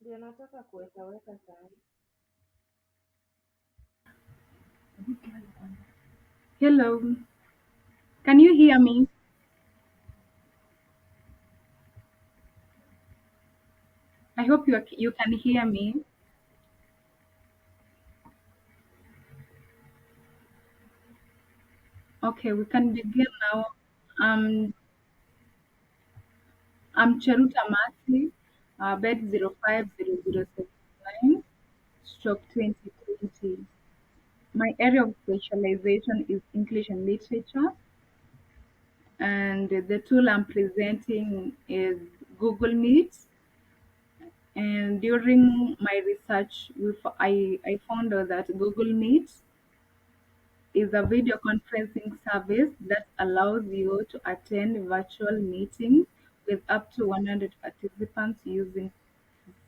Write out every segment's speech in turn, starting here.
Ndio nataka kuwekaweka sana. Hello, can you hear me? I hope you can hear me. Okay, we can begin now. Um, I'm Cheruto Masi, bed 050079, stroke 2020. My area of specialization is English and literature, and the tool I'm presenting is Google Meet. And during my research, I found out that Google Meet is a video conferencing service that allows you to attend virtual meetings with up to 100 participants using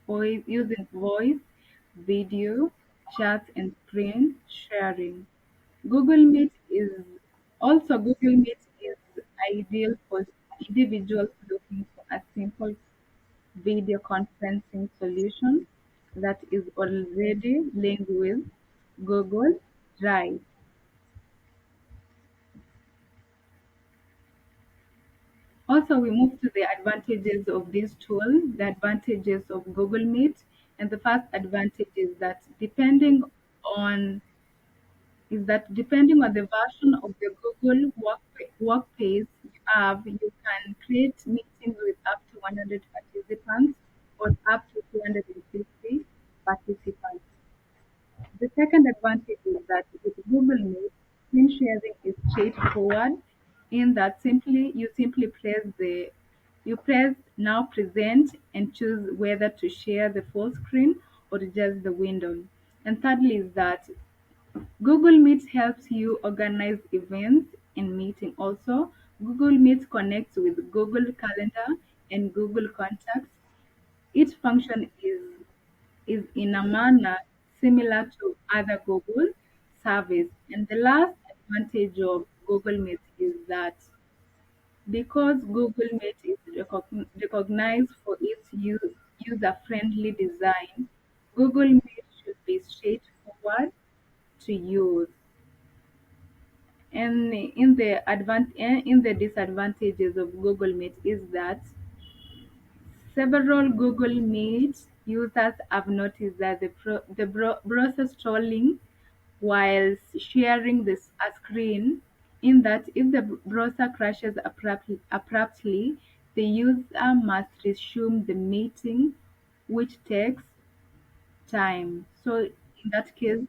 voice, video, chat, and screen sharing. Google Meet is Google Meet is ideal for individuals looking for a simple video conferencing solution that is already linked with Google Drive. Also, we move to the advantages of this tool, the advantages of Google Meet. And the first advantage on depending on the version of the Google Workspace you have, you can create meetings with up to 100 participants or up to 250 participants. The second advantage is that with Google Meet, screen sharing is straightforward in that simply you press now present and choose whether to share the full screen or just the window. And thirdly is that Google Meet helps you organize events and meeting also. Google Meet connects with Google Calendar and Google Contacts. Each function is in a manner similar to other Google service. And the last advantage of Google Meet is that because Google Meet is recognized for its user-friendly design, Google Meet should be straightforward to use. And in the disadvantages of Google Meet is that several Google Meet users have noticed that browser scrolling while sharing a screen, in that if the browser crashes abruptly, the user must resume the meeting, which takes time. So in that case,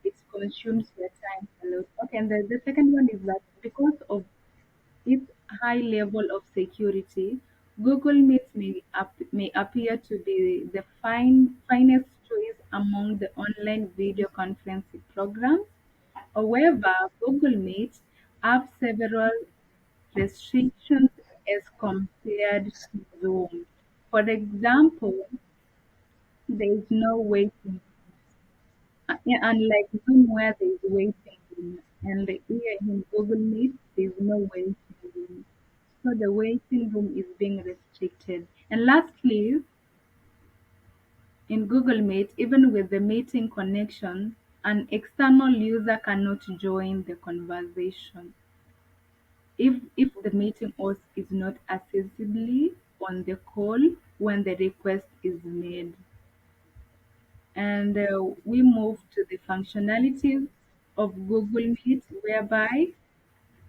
it consumes your time a lot. Okay, and the second one is that because of its high level of security, Google Meet may appear to be the finest choice among the online video conferencing programs. However, Google Meet have several restrictions as compared to Zoom. For example, there is no waiting. Yeah, unlike Zoom where there is waiting room, and here in Google Meet there is no waiting room. So the waiting room is being restricted. And lastly, in Google Meet, even with the meeting connection, an external user cannot join the conversation if the meeting host is not accessibly on the call when the request is made. And we move to the functionalities of Google Meet, whereby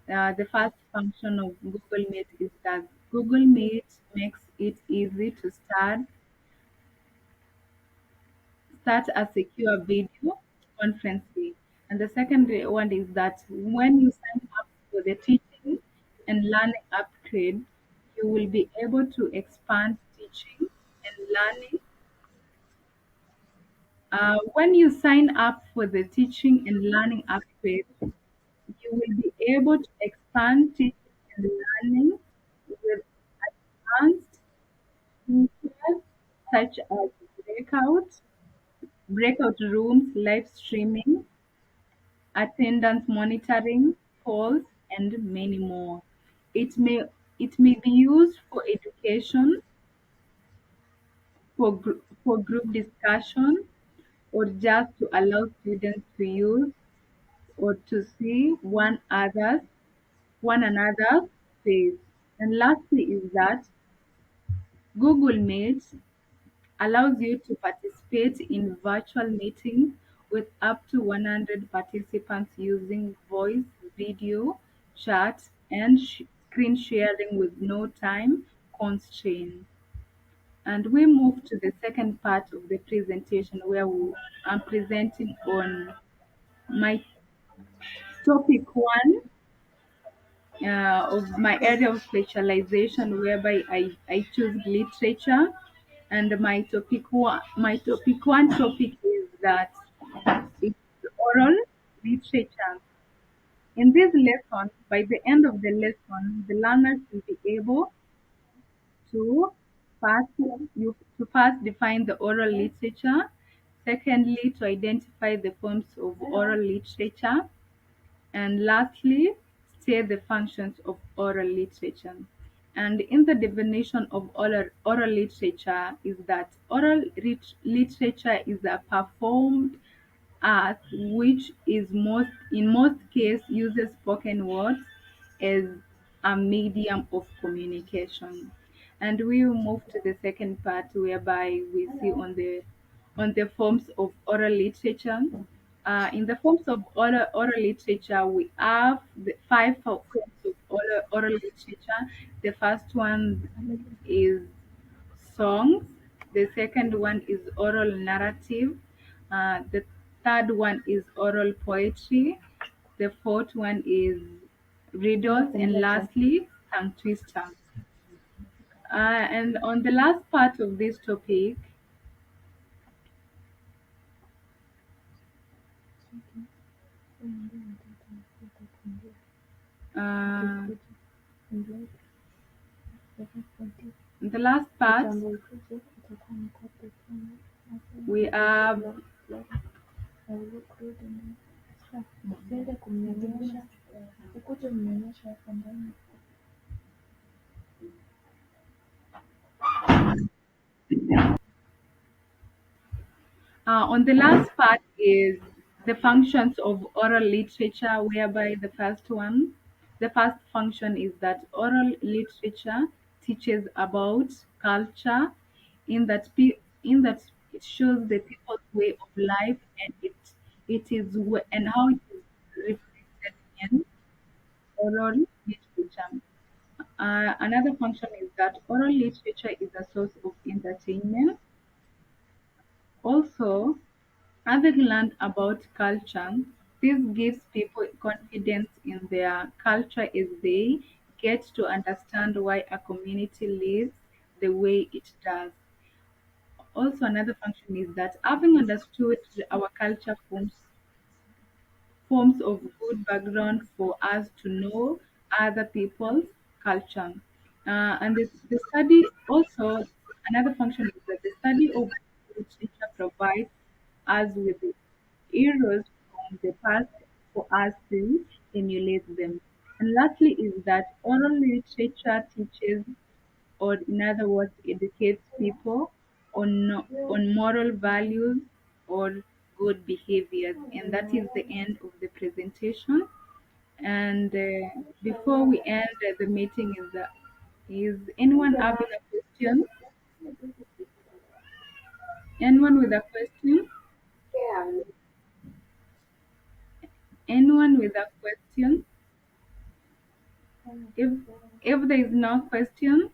the first function of Google Meet is that Google Meet makes it easy to start a secure video conferencing. And the second one is that when you sign up for the teaching and learning upgrade, you will be able to expand teaching and learning. When you sign up for the teaching and learning upgrade, you will be able to expand teaching and learning with advanced features such as breakout rooms, live streaming, attendance monitoring, polls, and many more. It may it may be used for education, for group discussion, or just to allow students to use or to see one another's face. And lastly is that Google Meet allows you to participate in virtual meetings with up to 100 participants using voice, video, chat, and screen sharing with no time constraint. And we move to the second part of the presentation where I'm presenting on my topic one of my area of specialization, whereby I choose literature. And my topic one topic is that it's oral literature. In this lesson, by the end of the lesson, the learners will be able to first to first define the oral literature, secondly to identify the forms of oral literature, and lastly, state the functions of oral literature. And in the definition of oral literature is that literature is a performed art which is most case uses spoken words as a medium of communication. And we will move to the second part whereby we see on the forms of oral literature. In the forms of oral literature, we have the five forms of oral literature. The first one is songs. The second one is oral narrative. The third one is oral poetry. The fourth one is riddles, and lastly, tongue twister. And on the last part of this topic, uh, the last part, we have on the last part is the functions of oral literature, whereby the first function is that oral literature teaches about culture, in that it shows the people's way of life, and and how it is reflected in oral literature. Another function is that oral literature is a source of entertainment. Also, having learned about culture, this gives people confidence in their culture as they get to understand why a community lives the way it does. Also, another function is that having understood our culture forms of good background for us to know other people's culture. And the study also, another function is that the study of literature provides us with the heroes from the past for us to emulate them. And lastly is that oral literature teaches, or in other words, educates people on moral values or good behaviors. And that is the end of the presentation. And before we end the meeting, is anyone having a question? Anyone with a question? Anyone with a question? If if there is no question,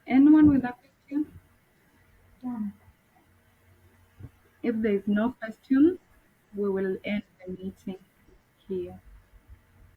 anyone with a question? If there is no question, we will end the meeting here.